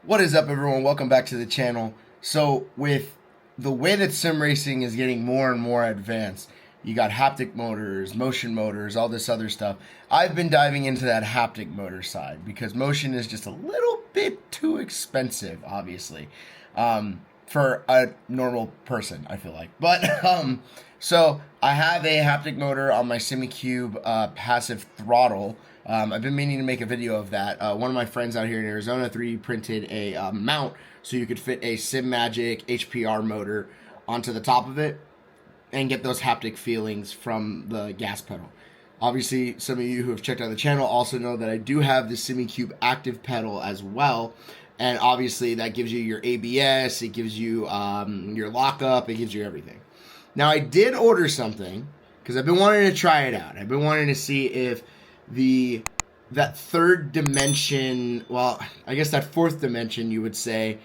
What is up, everyone? Welcome back to the channel. So with the way that sim racing is getting more and more advanced, you got haptic motors, motion motors, all this other stuff. I've been diving into that haptic motor side because motion is just a little bit too expensive, obviously, for a normal person, I feel like. But so I have a haptic motor on my SimHub passive throttle. I've been meaning to make a video of that. One of my friends out here in Arizona 3D printed a mount so you could fit a SimMagic HPR motor onto the top of it and get those haptic feelings from the gas pedal. Obviously, some of you who have checked out the channel also know that I do have the SimHub active pedal as well. And obviously that gives you your ABS, it gives you your lockup, it gives you everything. Now I did order something because I've been wanting to try it out. I've been wanting to see if that third dimension, well, I guess that fourth dimension, you would say,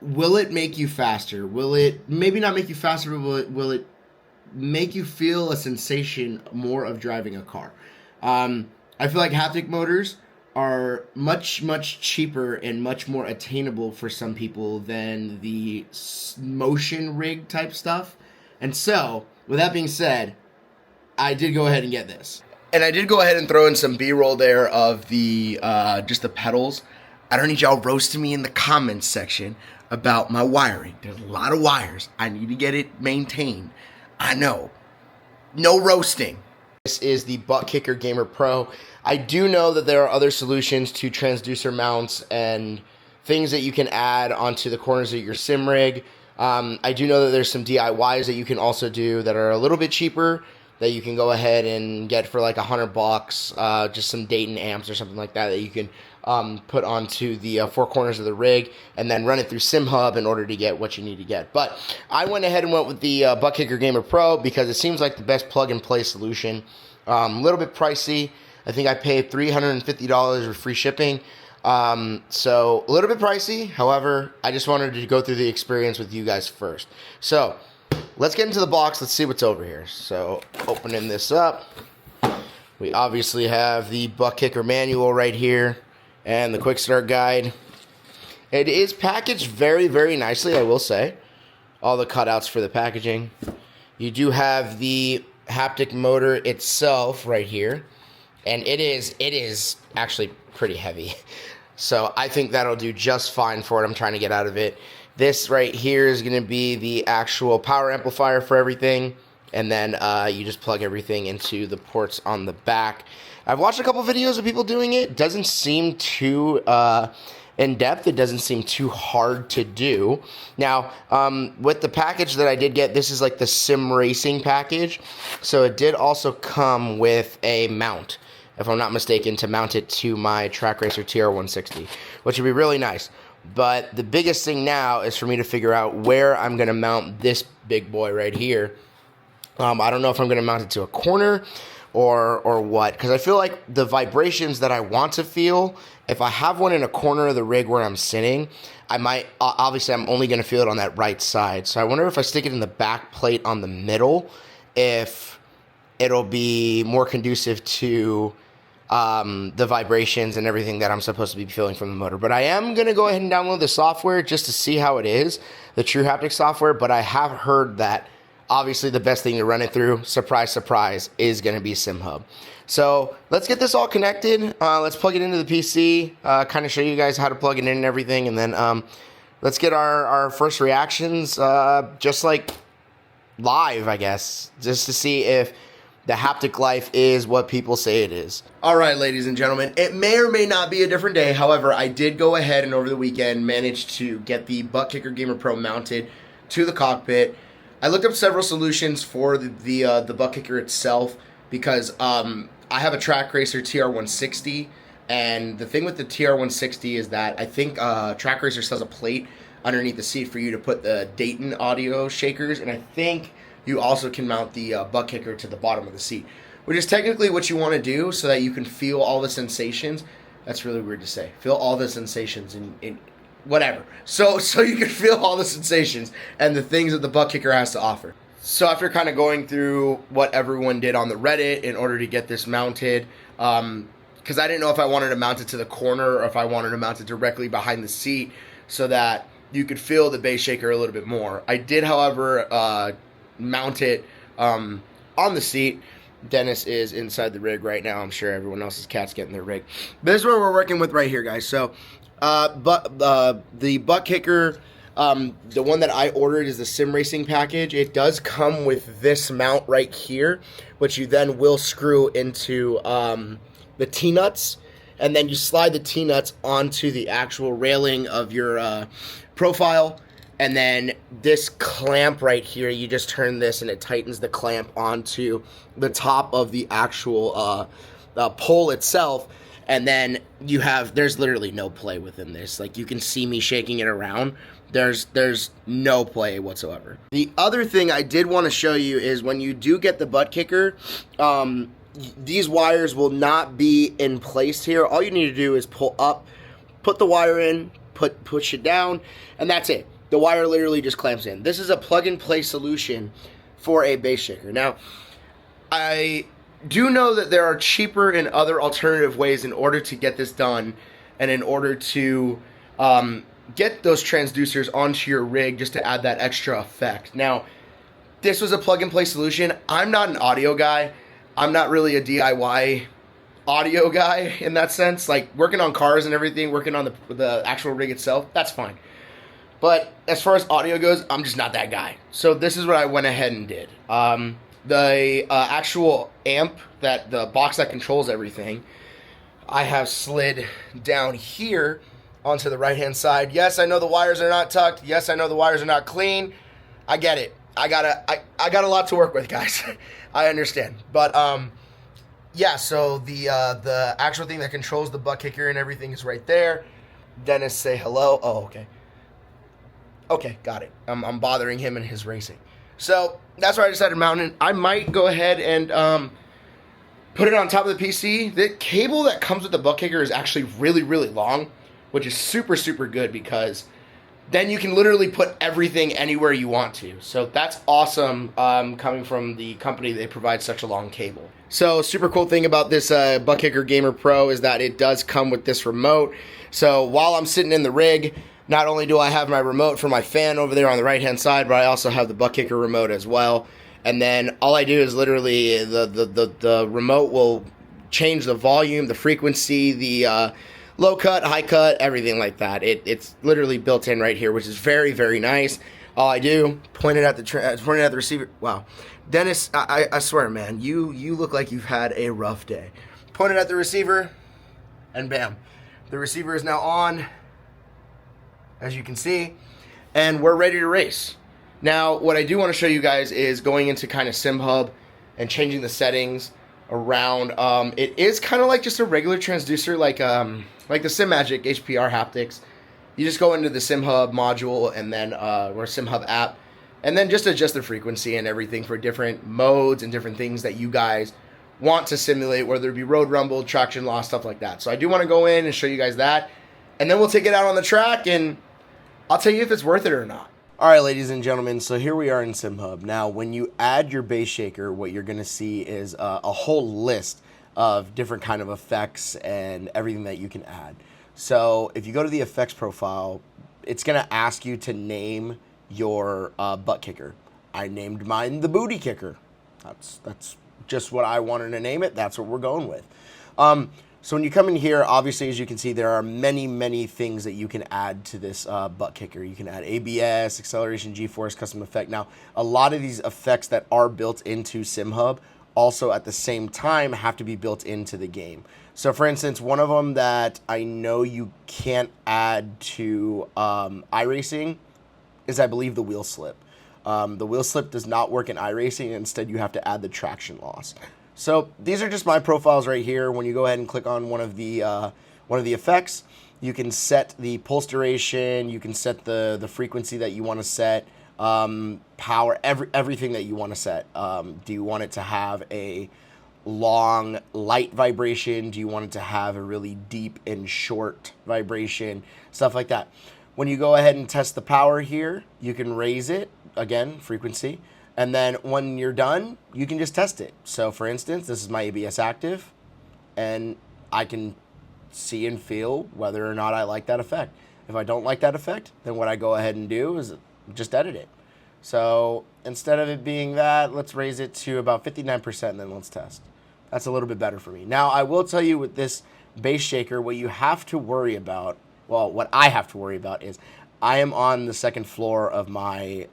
will it make you faster? Will it maybe not make you faster, but will it make you feel a sensation more of driving a car? I feel like haptic motors are much cheaper and much more attainable for some people than the motion rig type stuff. And so, with that being said, I did go ahead and get this. And I did go ahead and throw in some B-roll there of the just the pedals. I don't need y'all roasting me in the comments section about my wiring. There's a lot of wires. I need to get it maintained. I know. No roasting. This is the Butt Kicker Gamer Pro. I do know that there are other solutions to transducer mounts and things that you can add onto the corners of your sim rig. I do know that there's some DIYs that you can also do that are a little bit cheaper, that you can go ahead and get for like $100, just some Dayton amps or something like that you can put onto the four corners of the rig and then run it through SimHub in order to get what you need to get. But I went ahead and went with the Butt Kicker Gamer Pro because it seems like the best plug-and-play solution. A little bit pricey. I think I paid $350 with free shipping. So a little bit pricey. However, I just wanted to go through the experience with you guys first. So let's get into the box. Let's see what's over here. So opening this up, we obviously have the Butt Kicker manual right here and the quick start guide. It is packaged very nicely, I will say. All the cutouts for the packaging. You do have the haptic motor itself right here, and it is actually pretty heavy. So I think that'll do just fine for what I'm trying to get out of it. This right here is going to be the actual power amplifier for everything, and then you just plug everything into the ports on the back. I've watched a couple videos of people doing it. It doesn't seem too in-depth. It doesn't seem too hard to do. Now, with the package that I did get, this is like the sim racing package, so it did also come with a mount, if I'm not mistaken, to mount it to my Track Racer TR160, which would be really nice. But the biggest thing now is for me to figure out where I'm going to mount this big boy right here. I don't know if I'm going to mount it to a corner or what, because I feel like the vibrations that I want to feel, if I have one in a corner of the rig where I'm sitting, I might, obviously I'm only going to feel it on that right side. So I wonder if I stick it in the back plate on the middle, if it'll be more conducive to the vibrations and everything that I'm supposed to be feeling from the motor. But I am going to go ahead and download the software just to see how it is, the True Haptic software. But I have heard that obviously the best thing to run it through, surprise, surprise, is going to be SimHub. So let's get this all connected. Let's plug it into the PC, kind of show you guys how to plug it in and everything. And then let's get our first reactions, just like live, I guess, just to see if the haptic life is what people say it is. All right, ladies and gentlemen, it may or may not be a different day. However, I did go ahead and over the weekend managed to get the Butt Kicker Gamer Pro mounted to the cockpit. I looked up several solutions for the Butt Kicker itself because I have a Track Racer TR160, and the thing with the TR160 is that I think Track Racer still has a plate underneath the seat for you to put the Dayton audio shakers, and I think you also can mount the Butt Kicker to the bottom of the seat, which is technically what you want to do so that you can feel all the sensations. That's really weird to say. Feel all the sensations in whatever. So you can feel all the sensations and the things that the Butt Kicker has to offer. So after kind of going through what everyone did on the Reddit in order to get this mounted, because because I didn't know if I wanted to mount it to the corner or if I wanted to mount it directly behind the seat so that you could feel the bass shaker a little bit more. I did, however, mount it on the seat. Dennis is inside the rig right now. I'm sure everyone else's cat's getting their rig. But this is what we're working with right here, guys. So, the butt kicker, the one that I ordered is the Sim Racing package. It does come with this mount right here, which you then will screw into the T-nuts, and then you slide the T-nuts onto the actual railing of your profile. And then this clamp right here, you just turn this and it tightens the clamp onto the top of the actual pole itself. And then there's literally no play within this. Like, you can see me shaking it around. There's no play whatsoever. The other thing I did want to show you is when you do get the butt kicker, these wires will not be in place here. All you need to do is pull up, put the wire in, push it down, and that's it. The wire literally just clamps in. This is a plug-and-play solution for a bass shaker. Now, I do know that there are cheaper and other alternative ways in order to get this done and in order to get those transducers onto your rig just to add that extra effect. Now, this was a plug-and-play solution. I'm not an audio guy. I'm not really a DIY audio guy in that sense. Like, working on cars and everything, working on the actual rig itself, that's fine. But as far as audio goes, I'm just not that guy. So this is what I went ahead and did. The actual amp, the box that controls everything, I have slid down here onto the right-hand side. Yes, I know the wires are not tucked. Yes, I know the wires are not clean. I get it. I got a lot to work with, guys. I understand. But yeah, so the actual thing that controls the butt kicker and everything is right there. Dennis, say hello. Oh, okay. Okay, got it. I'm bothering him in his racing. So that's why I decided to mount it. I might go ahead and put it on top of the PC. The cable that comes with the butt kicker is actually really, really long, which is super, super good because then you can literally put everything anywhere you want to. So that's awesome coming from the company. They provide such a long cable. So super cool thing about this Butt Kicker Gamer Pro is that it does come with this remote. So while I'm sitting in the rig, not only do I have my remote for my fan over there on the right-hand side, but I also have the butt kicker remote as well. And then all I do is literally the remote will change the volume, the frequency, the low cut, high cut, everything like that. It's literally built in right here, which is very, very nice. All I do, point it at the receiver. Wow, Dennis, I swear, man, you look like you've had a rough day. Point it at the receiver, and bam, the receiver is now on, as you can see, and we're ready to race. Now, what I do want to show you guys is going into kind of SimHub and changing the settings around. It is kind of like just a regular transducer, like the SimMagic HPR haptics. You just go into the SimHub module and then or SimHub app, and then just adjust the frequency and everything for different modes and different things that you guys want to simulate, whether it be road rumble, traction loss, stuff like that. So I do want to go in and show you guys that, and then we'll take it out on the track and I'll tell you if it's worth it or not. All right, ladies and gentlemen, so here we are in SimHub. Now, when you add your bass shaker, what you're going to see is a whole list of different kind of effects and everything that you can add. So if you go to the effects profile, it's going to ask you to name your butt kicker. I named mine the booty kicker. That's just what I wanted to name it. That's what we're going with. So when you come in here, obviously, as you can see, there are many, many things that you can add to this butt kicker. You can add ABS, acceleration, G-force, custom effect. Now, a lot of these effects that are built into SimHub also at the same time have to be built into the game. So for instance, one of them that I know you can't add to iRacing is, I believe, the wheel slip. The wheel slip does not work in iRacing. Instead, you have to add the traction loss. So these are just my profiles right here. When you go ahead and click on one of the effects, you can set the pulse duration, you can set the frequency that you want to set, power, everything that you want to set. Do you want it to have a long, light vibration? Do you want it to have a really deep and short vibration? Stuff like that. When you go ahead and test the power here, you can raise it, again, frequency. And then when you're done, you can just test it. So for instance, this is my ABS active, and I can see and feel whether or not I like that effect. If I don't like that effect, then what I go ahead and do is just edit it. So instead of it being that, let's raise it to about 59% and then let's test. That's a little bit better for me. Now, I will tell you with this bass shaker, what you have to worry about, well, what I have to worry about is I am on the second floor of my,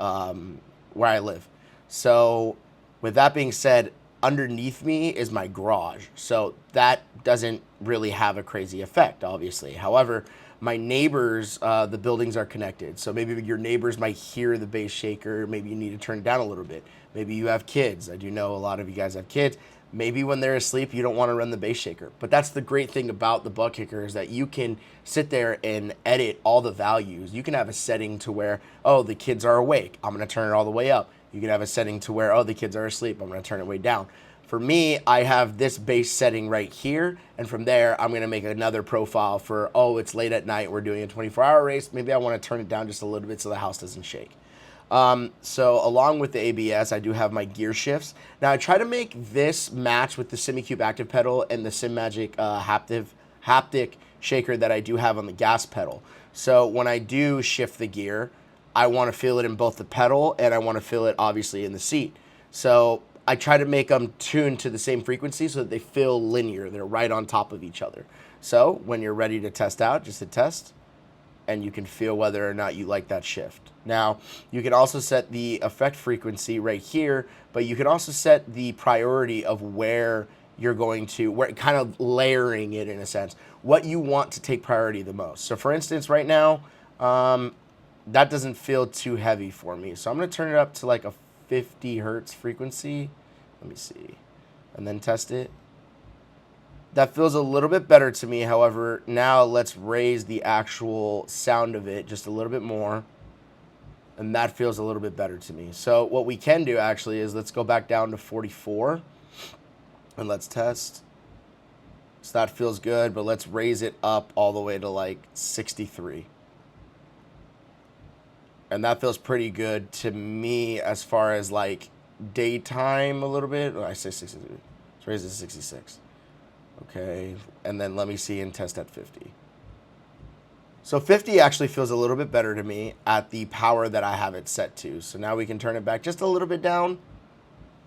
where I live. So with that being said, underneath me is my garage. So that doesn't really have a crazy effect, obviously. However, my neighbors, the buildings are connected. So maybe your neighbors might hear the bass shaker. Maybe you need to turn it down a little bit. Maybe you have kids. I do know a lot of you guys have kids. Maybe when they're asleep, you don't want to run the bass shaker. But that's the great thing about the butt kicker is that you can sit there and edit all the values. You can have a setting to where, oh, the kids are awake. I'm going to turn it all the way up. You can have a setting to where, oh, the kids are asleep. I'm going to turn it way down. For me, I have this base setting right here, and from there, I'm going to make another profile for, oh, it's late at night, we're doing a 24-hour race. Maybe I want to turn it down just a little bit so the house doesn't shake. So along with the ABS, I do have my gear shifts. Now, I try to make this match with the SimiCube active pedal and the SimMagic haptic shaker that I do have on the gas pedal. So when I do shift the gear, I want to feel it in both the pedal and I want to feel it, obviously, in the seat. So I try to make them tuned to the same frequency so that they feel linear. They're right on top of each other. So when you're ready to test out, just hit test, and you can feel whether or not you like that shift. Now, you can also set the effect frequency right here, but you can also set the priority of where you're going to, where kind of layering it in a sense, what you want to take priority the most. So for instance, right now, that doesn't feel too heavy for me. So I'm gonna turn it up to like a 50 hertz frequency. Let me see, and then test it. That feels a little bit better to me. However, now let's raise the actual sound of it just a little bit more. And that feels a little bit better to me. So what we can do actually is let's go back down to 44 and let's test. So that feels good, but let's raise it up all the way to like 63. And that feels pretty good to me as far as like daytime a little bit. Oh, I say 63. Let's raise it to 66. Okay, and then let me see and test at 50. So 50 actually feels a little bit better to me at the power that I have it set to. So now we can turn it back just a little bit down,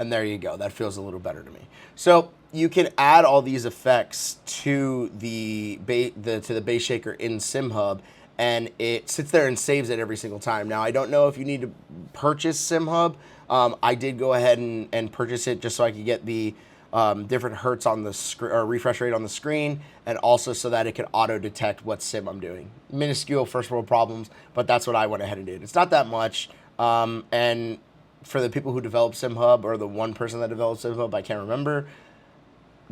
and there you go. That feels a little better to me. So you can add all these effects to the bass shaker in SimHub, and it sits there and saves it every single time. Now, I don't know if you need to purchase SimHub. I did go ahead and purchase it just so I could get the different hertz on the screen or refresh rate on the screen, and also so that it can auto detect what sim I'm doing. Minuscule first world problems, but that's what I went ahead and did. It's not that much, and for the people who develop SimHub, or the one person that developed SimHub, I can't remember.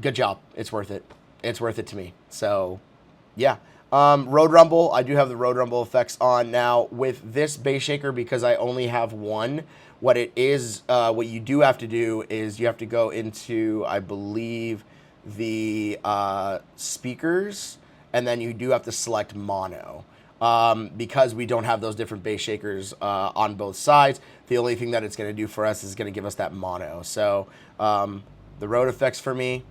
Good job. It's worth it. It's worth it to me. So, yeah. Road rumble. I do have the road rumble effects on now with this bass shaker because I only have one. What it is, what you do have to do is you have to go into, I believe, the speakers, and then you do have to select mono. Because we don't have those different bass shakers on both sides, the only thing that it's going to do for us is going to give us that mono. So the road effects for me,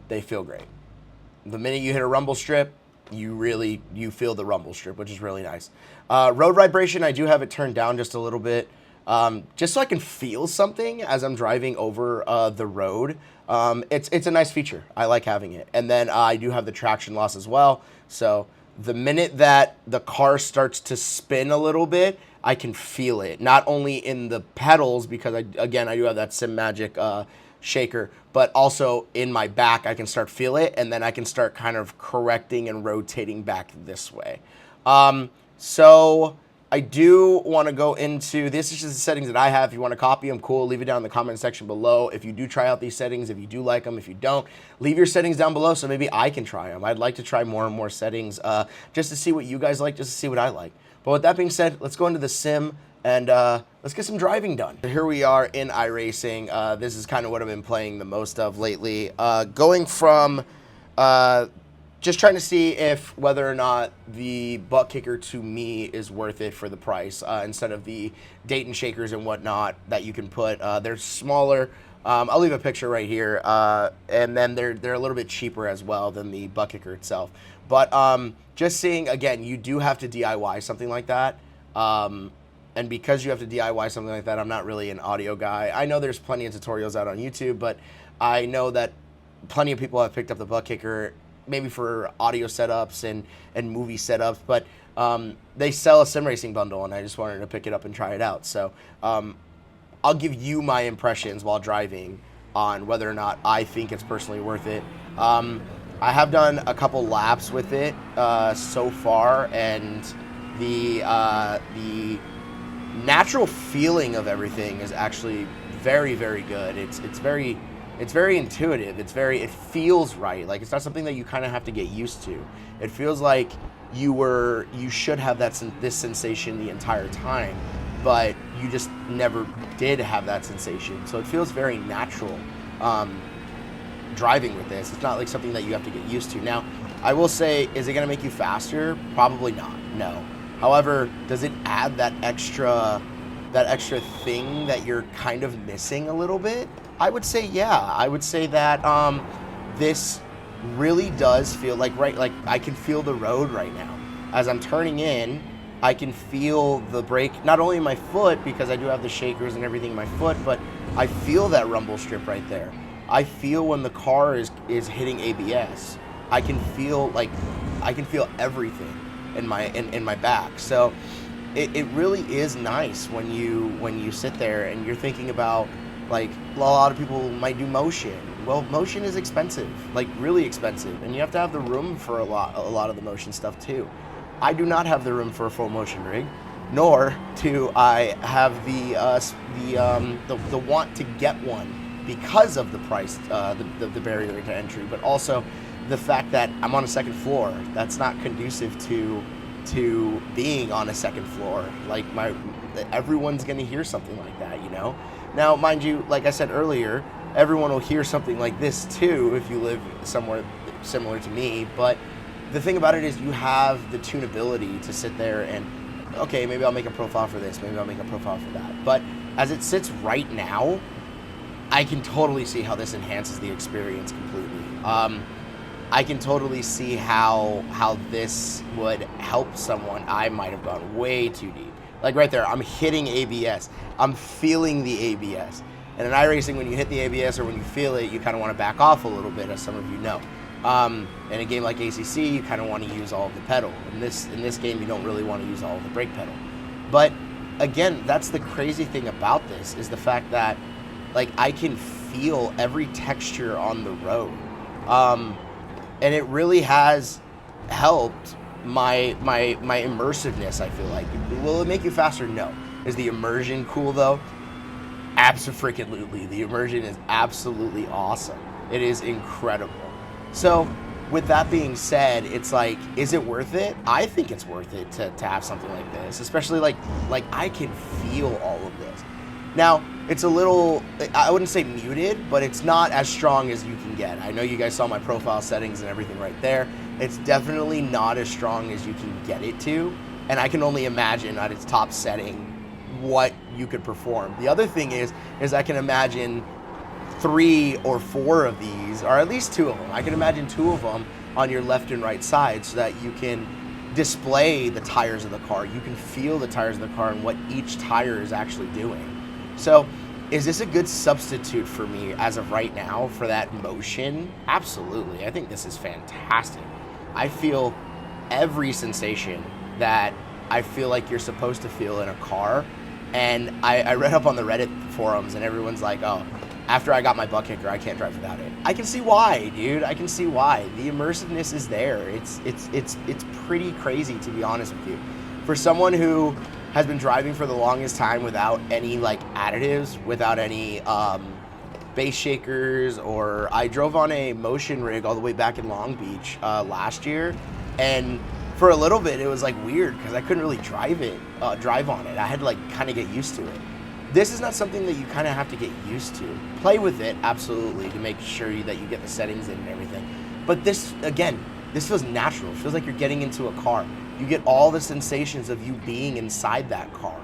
they feel great. The minute you hit a rumble strip, you feel the rumble strip, which is really nice. Road vibration, I do have it turned down just a little bit. Just so I can feel something as I'm driving over the road. It's a nice feature. I like having it. And then I do have the traction loss as well. So the minute that the car starts to spin a little bit, I can feel it. Not only in the pedals, because I do have that SimMagic shaker, but also in my back, I can start feel it, and then I can start kind of correcting and rotating back this way. So I do want to go into, this is just the settings that I have. If you want to copy them, cool. Leave it down in the comment section below. If you do try out these settings, if you do like them, if you don't, leave your settings down below so maybe I can try them. I'd like to try more and more settings just to see what you guys like, just to see what I like. But with that being said, let's go into the sim and let's get some driving done. Here we are in iRacing. This is kind of what I've been playing the most of lately. Going from just trying to see if whether or not the butt kicker to me is worth it for the price instead of the Dayton shakers and whatnot that you can put. They're smaller, I'll leave a picture right here, and then they're a little bit cheaper as well than the butt kicker itself. But just seeing, again, you do have to DIY something like that. And because you have to DIY something like that, I'm not really an audio guy. I know there's plenty of tutorials out on YouTube, but I know that plenty of people have picked up the butt kicker maybe for audio setups and movie setups, but they sell a sim racing bundle, and I just wanted to pick it up and try it out. So I'll give you my impressions while driving on whether or not I think it's personally worth it. I have done a couple laps with it so far, and the natural feeling of everything is actually very, very good. It's very intuitive. It feels right. Like, it's not something that you kind of have to get used to. It feels like you should have this sensation the entire time, but you just never did have that sensation. So it feels very natural driving with this. It's not like something that you have to get used to. Now, I will say, is it going to make you faster? Probably not. No. However, does it add that extra thing that you're kind of missing a little bit? I would say yeah. I would say that this really does feel like I can feel the road right now. As I'm turning in, I can feel the brake, not only in my foot, because I do have the shakers and everything in my foot, but I feel that rumble strip right there. I feel when the car is hitting ABS. I can feel everything in my back. So it really is nice when you sit there and you're thinking about, like, a lot of people might do motion. Well, motion is expensive, like really expensive, and you have to have the room for a lot of the motion stuff too. I do not have the room for a full motion rig, nor do I have the want to get one because of the price, the barrier to entry, but also the fact that I'm on a second floor. That's not conducive to being on a second floor. Like, everyone's gonna hear something like that, you know? Now, mind you, like I said earlier, everyone will hear something like this too if you live somewhere similar to me, but the thing about it is you have the tunability to sit there and, okay, maybe I'll make a profile for this, maybe I'll make a profile for that. But as it sits right now, I can totally see how this enhances the experience completely. I can totally see how this would help someone. I might have gone way too deep. Like right there, I'm hitting ABS. I'm feeling the ABS. And in iRacing, when you hit the ABS or when you feel it, you kind of want to back off a little bit, as some of you know. In a game like ACC, you kind of want to use all of the pedal. In this game, you don't really want to use all of the brake pedal. But again, that's the crazy thing about this, is the fact that, like, I can feel every texture on the road. And it really has helped my immersiveness, I feel like. Will it make you faster? No. Is the immersion cool, though? Absolutely. The immersion is absolutely awesome. It is incredible. So, with that being said, it's like, is it worth it? I think it's worth it to have something like this, especially like I can feel all of this. Now, it's a little, I wouldn't say muted, but it's not as strong as you can get. I know you guys saw my profile settings and everything right there. It's definitely not as strong as you can get it to, and I can only imagine at its top setting what you could perform. The other thing is I can imagine 3 or 4 of these, or at least 2 of them. I can imagine 2 of them on your left and right side, so that you can display the tires of the car. You can feel the tires of the car and what each tire is actually doing. So, is this a good substitute for me as of right now for that motion? Absolutely. I think this is fantastic. I feel every sensation that I feel like you're supposed to feel in a car. And I read up on the Reddit forums, and everyone's like, oh, after I got my butt kicker, I can't drive without it. I can see why, dude. I can see why. The immersiveness is there. It's pretty crazy, to be honest with you. For someone who has been driving for the longest time without any, like, additives, without any base shakers, or I drove on a motion rig all the way back in Long Beach last year, and for a little bit it was like weird because I couldn't really drive on it. I had to, like, kind of get used to it. This is not something that you kind of have to get used to. Play with it, absolutely, to make sure that you get the settings in and everything. But this, again, this feels natural. It feels like you're getting into a car. You get all the sensations of you being inside that car.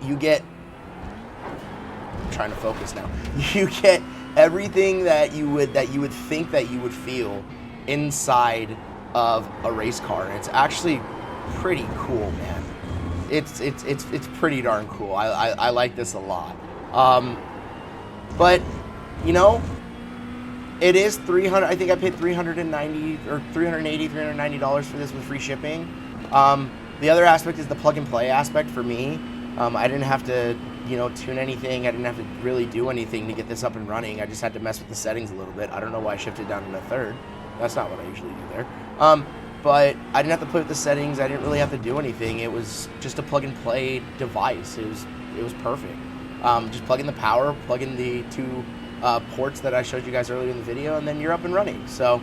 You get I'm trying to focus now. You get everything that you would think that you would feel inside of a race car. And it's actually pretty cool, man. It's pretty darn cool. I like this a lot. But you know, it is 300. I think I paid $390 or $390 for this with free shipping. The other aspect is the plug and play aspect for me. I didn't have to, you know, tune anything. I didn't have to really do anything to get this up and running. I just had to mess with the settings a little bit. I don't know why I shifted down to the third. That's not what I usually do there. But I didn't have to play with the settings. I didn't really have to do anything. It was just a plug and play device. It was perfect. Just plug in the power, plug in the two ports that I showed you guys earlier in the video, and then you're up and running. So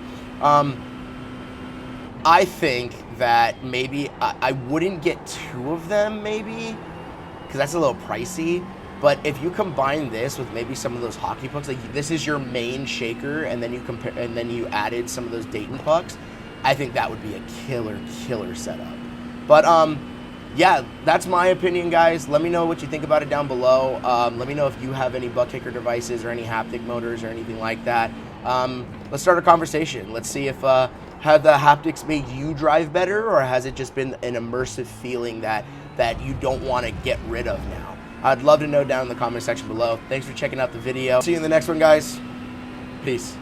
I think that maybe I wouldn't get two of them, maybe, because that's a little pricey. But if you combine this with maybe some of those hockey pucks, like this is your main shaker, and then you added some of those Dayton pucks, I think that would be a killer setup. But yeah, that's my opinion, guys. Let me know what you think about it down below. Let me know if you have any butt kicker devices or any haptic motors or anything like that. Let's start a conversation. Let's see if have the haptics made you drive better, or has it just been an immersive feeling that you don't want to get rid of now? I'd love to know down in the comment section below. Thanks for checking out the video. See you in the next one, guys. Peace.